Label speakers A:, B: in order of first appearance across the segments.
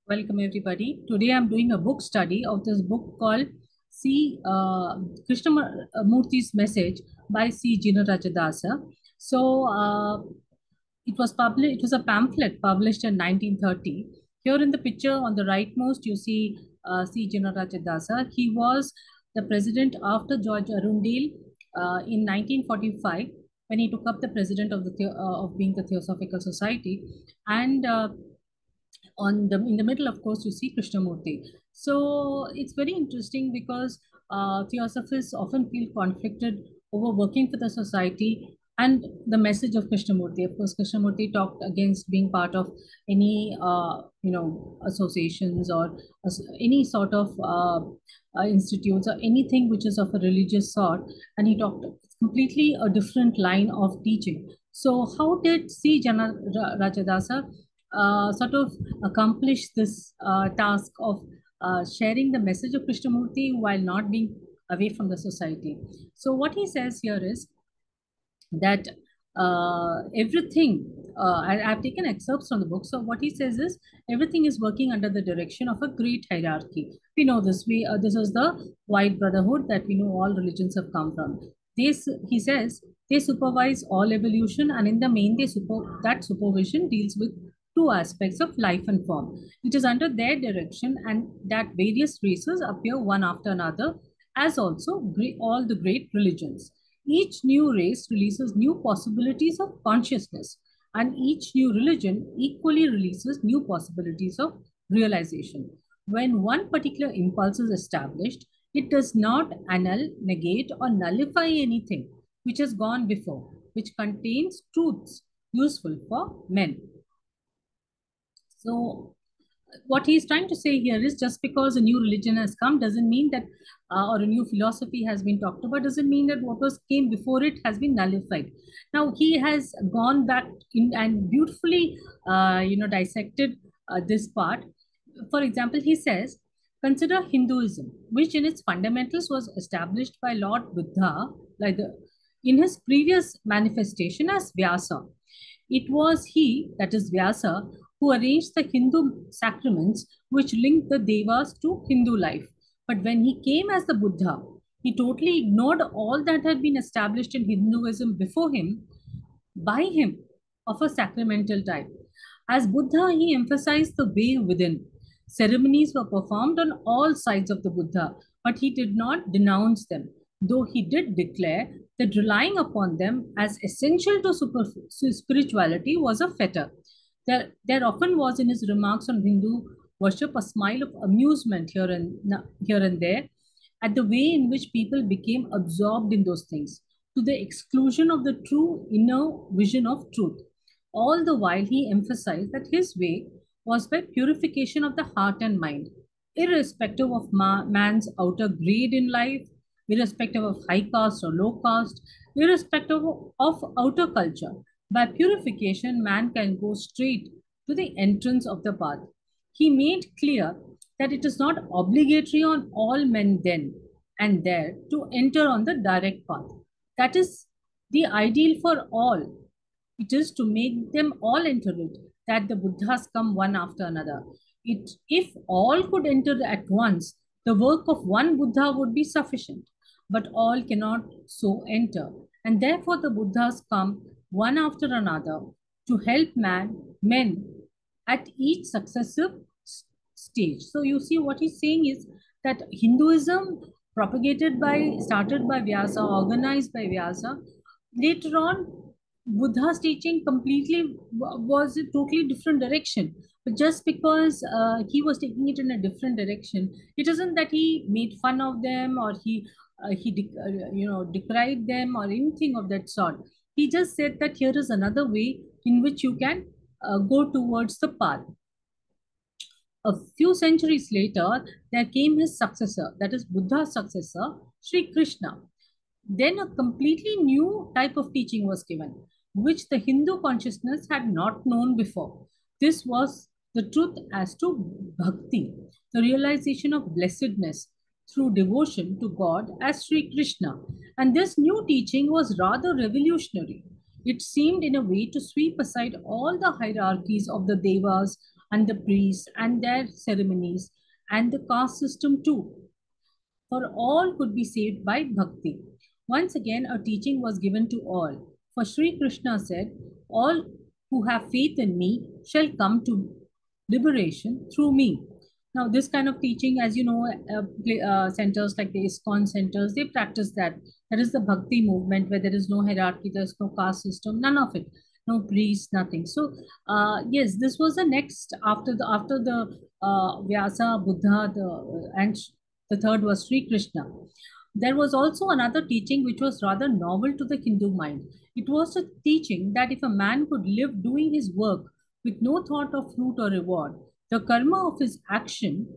A: Welcome everybody. Today I'm doing a book study of this book called C. Krishnamurti's Message by C. Jinarajadasa. So it was published. It was a pamphlet published in 1930. Here in the picture on the rightmost, you see C. Jinarajadasa. He was the president after George Arundel in 1945 when he took up the president of of being the Theosophical Society, and in the middle, of course, you see Krishnamurti. So it's very interesting because Theosophists often feel conflicted over working for the society and the message of Krishnamurti. Of course, Krishnamurti talked against being part of any associations or any sort of institutes or anything which is of a religious sort, and he talked completely a different line of teaching. So how did C. Rajadasa sort of accomplish this task of sharing the message of Krishnamurti while not being away from the society? So what he says here is that everything, I've taken excerpts from the book. So what he says is everything is working under the direction of a great hierarchy. We know this. This is the white brotherhood that we know all religions have come from. He says, they supervise all evolution, and in the main, that supervision deals with two aspects of life and form. It is under their direction, and that various races appear one after another, as also all the great religions. Each new race releases new possibilities of consciousness, and each new religion equally releases new possibilities of realization. When one particular impulse is established, it does not annul, negate, or nullify anything which has gone before, which contains truths useful for men. So what he's trying to say here is just because a new religion has come doesn't mean that or a new philosophy has been talked about doesn't mean that what was came before it has been nullified. Now he has gone back in and beautifully dissected this part. For example, he says, consider Hinduism, which in its fundamentals was established by Lord Buddha in his previous manifestation as Vyasa. It was he, that is Vyasa, who arranged the Hindu sacraments which linked the devas to Hindu life. But when he came as the Buddha, he totally ignored all that had been established in Hinduism before him, by him, of a sacramental type. As Buddha, he emphasized the way within. Ceremonies were performed on all sides of the Buddha, but he did not denounce them, though he did declare that relying upon them as essential to spirituality was a fetter. There often was in his remarks on Hindu worship a smile of amusement here and there at the way in which people became absorbed in those things, to the exclusion of the true inner vision of truth. All the while, he emphasized that his way was by purification of the heart and mind, irrespective of man's outer grade in life, irrespective of high caste or low caste, irrespective of outer culture. By purification, man can go straight to the entrance of the path. He made clear that it is not obligatory on all men then and there to enter on the direct path. That is the ideal for all. It is to make them all enter it, that the Buddhas come one after another. If all could enter at once, the work of one Buddha would be sufficient, but all cannot so enter. And therefore the Buddhas come one after another to help men at each successive stage. So you see what he's saying is that Hinduism started by Vyasa, organized by Vyasa, later on Buddha's teaching completely was a totally different direction. But just because he was taking it in a different direction, it isn't that he made fun of them or decried them or anything of that sort. He just said that here is another way in which you can go towards the path. A few centuries later, there came his successor, that is Buddha's successor, Sri Krishna. Then a completely new type of teaching was given, which the Hindu consciousness had not known before. This was the truth as to bhakti, the realization of blessedness through devotion to God as Sri Krishna. And this new teaching was rather revolutionary. It seemed in a way to sweep aside all the hierarchies of the devas and the priests and their ceremonies and the caste system too, for all could be saved by bhakti. Once again, a teaching was given to all. For Sri Krishna said, all who have faith in me shall come to liberation through me. Now, this kind of teaching, as you know, centers like the ISKCON centers, they practice that. That is the Bhakti movement where there is no hierarchy, there's no caste system, none of it, no priest, nothing. So, yes, this was the next after the Vyasa, Buddha, and the third was Sri Krishna. There was also another teaching which was rather novel to the Hindu mind. It was a teaching that if a man could live doing his work with no thought of fruit or reward, the karma of his action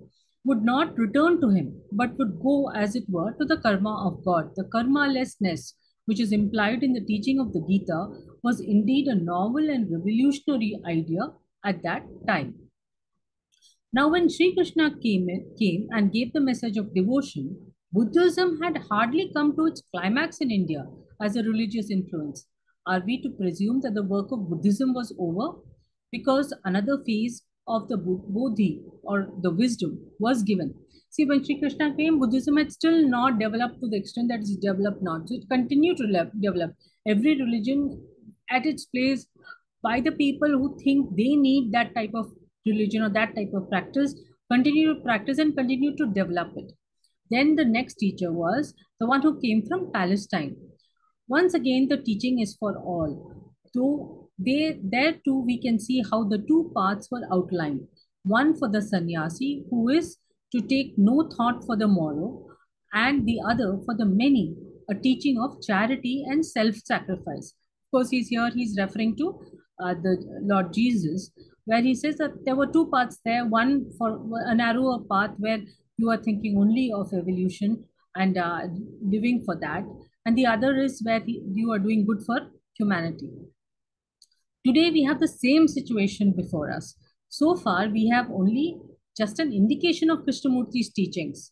A: would not return to him, but would go, as it were, to the karma of God. The karma-lessness, which is implied in the teaching of the Gita, was indeed a novel and revolutionary idea at that time. Now, when Sri Krishna came and gave the message of devotion, Buddhism had hardly come to its climax in India as a religious influence. Are we to presume that the work of Buddhism was over? Because another phase of the Bodhi or the wisdom was given. See, when Sri Krishna came, Buddhism had still not developed to the extent that it's developed now. So it continued to develop. Every religion at its place by the people who think they need that type of religion or that type of practice, continue to practice and continue to develop it. Then the next teacher was the one who came from Palestine. Once again, the teaching is for all. So there too we can see how the two paths were outlined. One for the sannyasi who is to take no thought for the morrow, and the other for the many, a teaching of charity and self-sacrifice. Of course, he's referring to the Lord Jesus, where he says that there were two paths there, one for a narrower path where you are thinking only of evolution and living for that, and the other is where you are doing good for humanity. Today we have the same situation before us. So far we have only just an indication of Krishnamurti's teachings.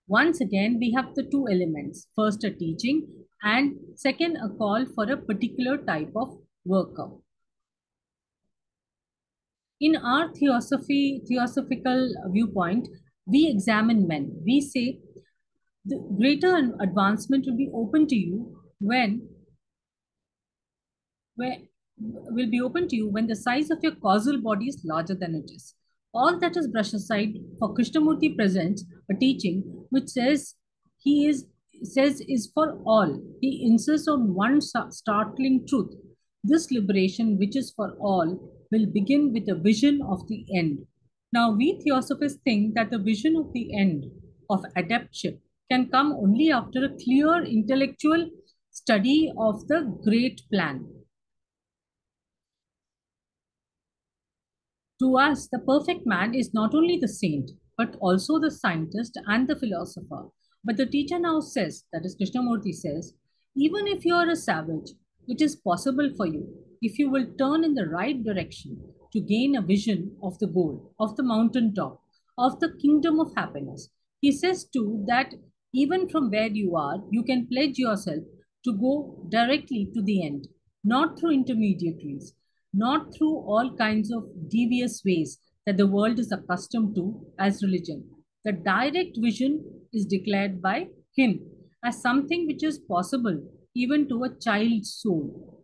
A: Once again, we have the two elements. First, a teaching, and second, a call for a particular type of worker. In our theosophical viewpoint, we examine men. We say the greater advancement will be open to you where will be open to you when the size of your causal body is larger than it is. All that is brushed aside, for Krishnamurti presents a teaching which says is for all. He insists on one startling truth. This liberation, which is for all, will begin with a vision of the end. Now, we Theosophists think that the vision of the end of adeptship can come only after a clear intellectual study of the great plan. To us, the perfect man is not only the saint, but also the scientist and the philosopher. But the teacher now says, that is Krishnamurti says, even if you are a savage, it is possible for you, if you will turn in the right direction, to gain a vision of the goal, of the mountaintop, of the kingdom of happiness. He says too that even from where you are, you can pledge yourself to go directly to the end, not through intermediaries, not through all kinds of devious ways that the world is accustomed to as religion. The direct vision is declared by him as something which is possible even to a child's soul,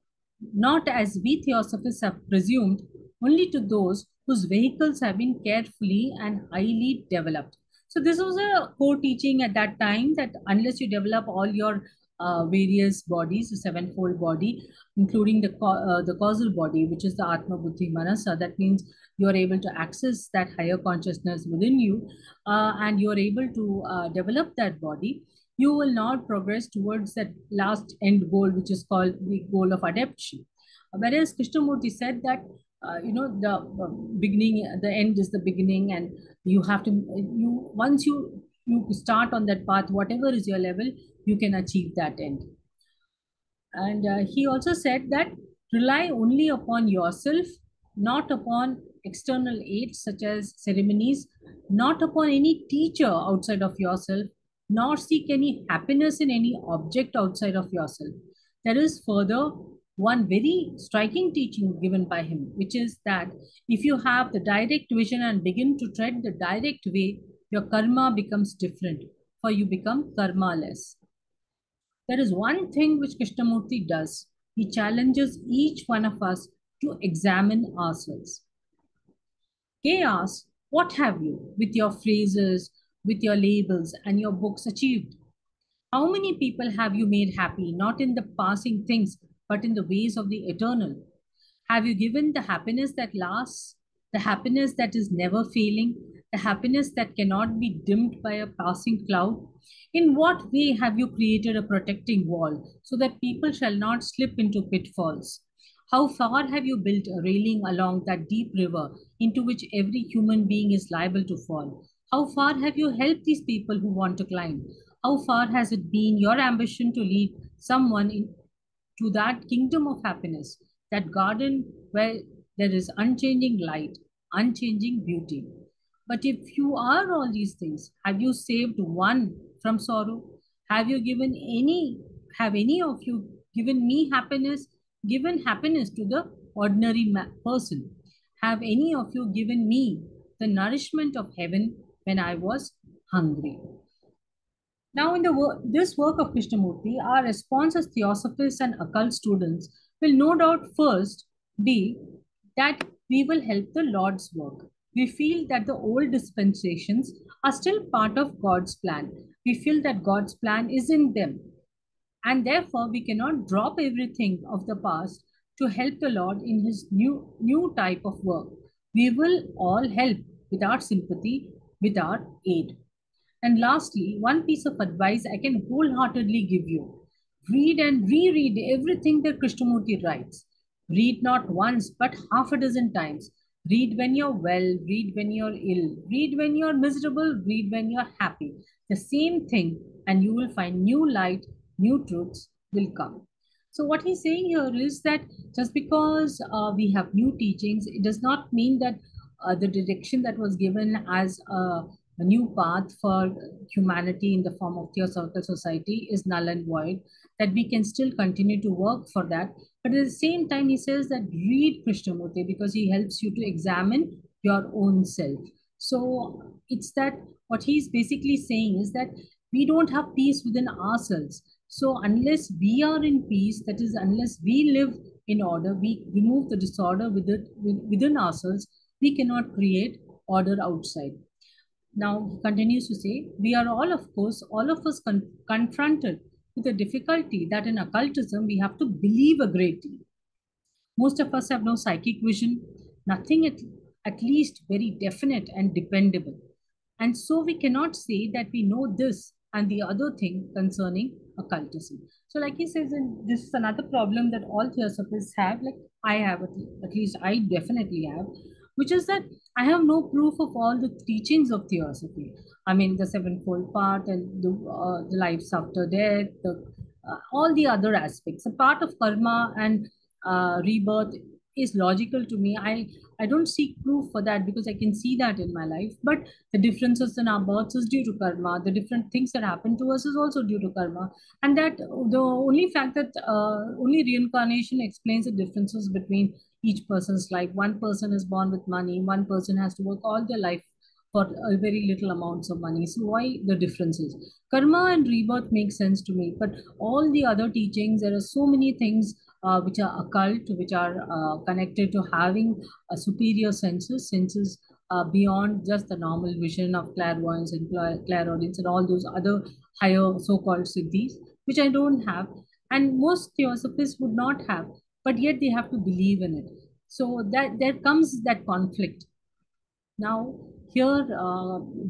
A: not as we Theosophists have presumed, only to those whose vehicles have been carefully and highly developed. So this was a core teaching at that time that unless you develop all your various bodies, the sevenfold body, including the causal body, which is the Atma Buddhi Manasa, that means you are able to access that higher consciousness within you, and you are able to develop that body, you will not progress towards that last end goal, which is called the goal of adeption. Whereas Krishnamurti said that the beginning, the end is the beginning, and you have to once you start on that path, whatever is your level, you can achieve that end. And he also said that rely only upon yourself, not upon external aids such as ceremonies, not upon any teacher outside of yourself, nor seek any happiness in any object outside of yourself. There is further one very striking teaching given by him, which is that if you have the direct vision and begin to tread the direct way, your karma becomes different, for you become karma-less. There is one thing which Krishnamurti does. He challenges each one of us to examine ourselves. He asks, what have you, with your phrases, with your labels, and your books, achieved? How many people have you made happy, not in the passing things, but in the ways of the eternal? Have you given the happiness that lasts, the happiness that is never failing, the happiness that cannot be dimmed by a passing cloud? In what way have you created a protecting wall so that people shall not slip into pitfalls? How far have you built a railing along that deep river into which every human being is liable to fall? How far have you helped these people who want to climb? How far has it been your ambition to lead someone to that kingdom of happiness, that garden where there is unchanging light, unchanging beauty? But if you are all these things, have you saved one from sorrow? Have you given any, have any of you given me happiness, given happiness to the ordinary person? Have any of you given me the nourishment of heaven when I was hungry? Now, in this work of Krishnamurti, our response as Theosophists and occult students will no doubt first be that we will help the Lord's work. We feel that the old dispensations are still part of God's plan. We feel that God's plan is in them. And therefore, we cannot drop everything of the past to help the Lord in his new type of work. We will all help with our sympathy, with our aid. And lastly, one piece of advice I can wholeheartedly give you: read and reread everything that Krishnamurti writes. Read not once, but half a dozen times. Read when you're well, read when you're ill, read when you're miserable, read when you're happy. The same thing, and you will find new light, new truths will come. So, what he's saying here is that just because we have new teachings, it does not mean that the direction that was given as a new path for humanity in the form of Theosophical Society is null and void, that we can still continue to work for that. But at the same time, he says that read Krishnamurti because he helps you to examine your own self. So it's that what he's basically saying is that we don't have peace within ourselves. So unless we are in peace, that is, unless we live in order, we remove the disorder within ourselves, we cannot create order outside. Now, he continues to say, we are all, of course, all of us confronted with the difficulty that in occultism we have to believe a great deal. Most of us have no psychic vision, nothing at least very definite and dependable. And so we cannot say that we know this and the other thing concerning occultism. So, like he says, and this is another problem that all theosophists have, like I have, at least I definitely have, which is that I have no proof of all the teachings of theosophy. I mean, the sevenfold path and the lives after death, all the other aspects. A part of karma and rebirth is logical to me. I don't seek proof for that because I can see that in my life. But the differences in our births is due to karma. The different things that happen to us is also due to karma. And that the only fact that only reincarnation explains the differences between each person's life. One person is born with money. One person has to work all their life for a very little amounts of money. So why the differences? Karma and rebirth make sense to me. But all the other teachings, there are so many things which are occult, which are connected to having a superior senses beyond just the normal vision of clairvoyance and clairaudience and all those other higher so-called siddhis, which I don't have, and most theosophists would not have, but yet they have to believe in it. So that there comes that conflict. Now, here,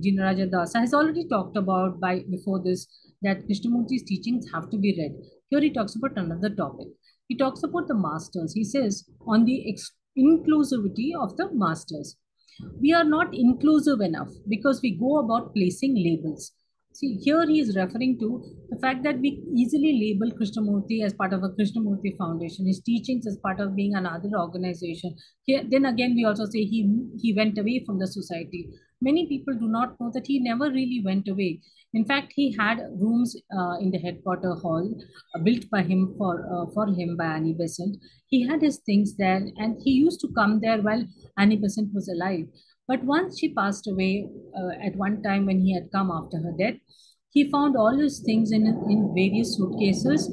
A: Jinarajadasa has already talked about by before this that Krishnamurti's teachings have to be read. Here he talks about another topic. He talks about the masters. He says on the inclusivity of the masters. We are not inclusive enough because we go about placing labels. See, here he is referring to the fact that we easily label Krishnamurti as part of a Krishnamurti Foundation, his teachings as part of being another organization. Here, then again, we also say he went away from the society. many people do not know that he never really went away. In fact, he had rooms in the headquarter hall built by him for him by Annie Besant. He had his things there, and he used to come there while Annie Besant was alive. But once she passed away, at one time when he had come after her death, he found all his things in various suitcases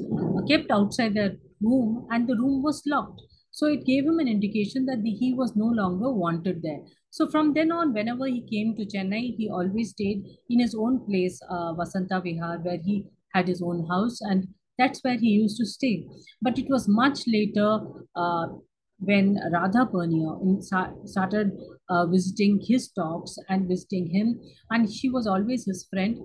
A: kept outside the room, and the room was locked. So it gave him an indication that he was no longer wanted there. So from then on, whenever he came to Chennai, he always stayed in his own place, Vasanta Vihar, where he had his own house, and that's where he used to stay. But it was much later when Radha Pernier started visiting his talks and visiting him, and she was always his friend.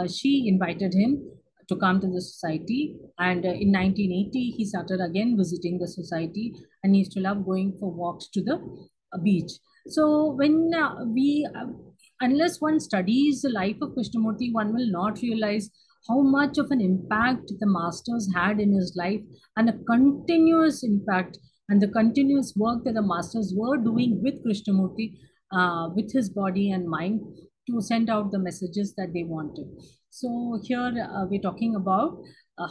A: She invited him to come to the society, and in 1980 he started again visiting the society, and he used to love going for walks to the beach. So when we unless one studies the life of Krishnamurti, one will not realize how much of an impact the masters had in his life, and a continuous impact, and the continuous work that the masters were doing with Krishnamurti, with his body and mind, to send out the messages that they wanted. So here we're talking about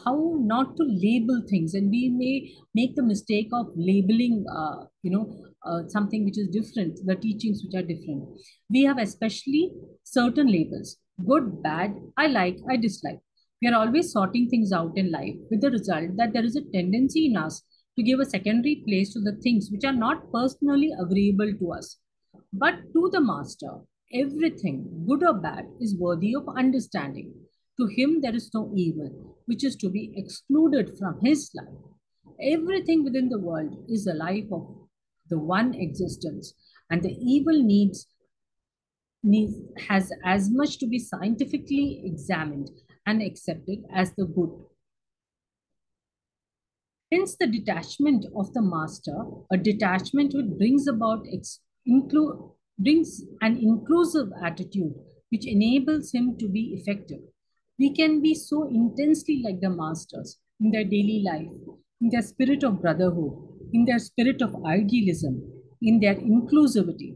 A: how not to label things, and we may make the mistake of labeling, something which is different, the teachings which are different. We have especially certain labels: good, bad, I like, I dislike. We are always sorting things out in life, with the result that there is a tendency in us to give a secondary place to the things which are not personally agreeable to us. But to the master, everything, good or bad, is worthy of understanding. To him, there is no evil which is to be excluded from his life. Everything within the world is the life of the one existence, and the evil needs has as much to be scientifically examined and accepted as the good. Hence, the detachment of the master, a detachment which brings about brings an inclusive attitude which enables him to be effective. We can be so intensely like the masters in their daily life, in their spirit of brotherhood, in their spirit of idealism, in their inclusivity,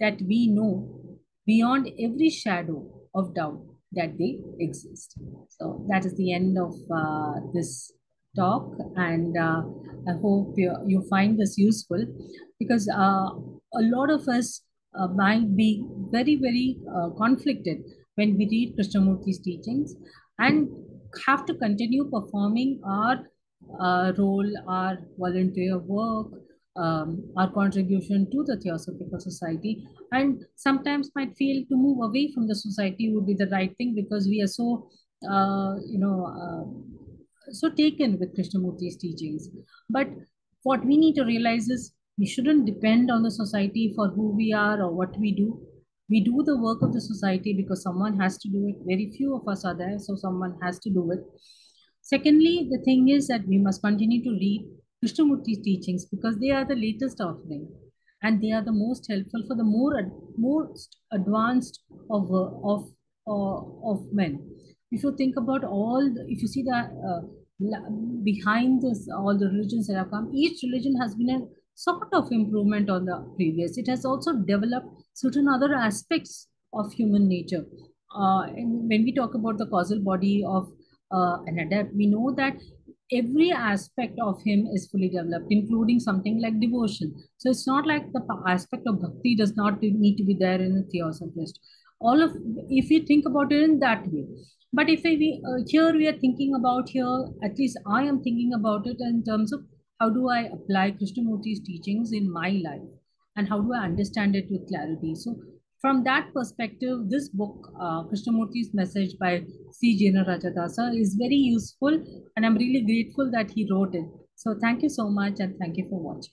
A: that we know beyond every shadow of doubt that they exist. So that is the end of this talk, and I hope you find this useful, because a lot of us might be very, very conflicted when we read Krishnamurti's teachings, and have to continue performing our role, our volunteer work, our contribution to the Theosophical Society, and sometimes might feel to move away from the society would be the right thing, because we are so, so taken with Krishnamurti's teachings. But what we need to realize is we shouldn't depend on the society for who we are or what we do. We do the work of the society because someone has to do it. Very few of us are there, so someone has to do it. Secondly, the thing is that we must continue to read Krishnamurti's teachings, because they are the latest offering, and they are the most helpful for the most advanced of men. If you think about if you see that behind this, all the religions that have come, each religion has been a sort of improvement on the previous. It has also developed certain other aspects of human nature. And when we talk about the causal body of an adept, we know that every aspect of him is fully developed, including something like devotion. So it's not like the aspect of bhakti does not need to be there in a theosophist. All of, if you think about it in that way. But if here we are thinking about here, at least I am thinking about it in terms of how do I apply Krishnamurti's teachings in my life, and how do I understand it with clarity. So from that perspective, this book, Krishnamurti's Message by C. Jinarajadasa, is very useful, and I'm really grateful that he wrote it. So thank you so much, and thank you for watching.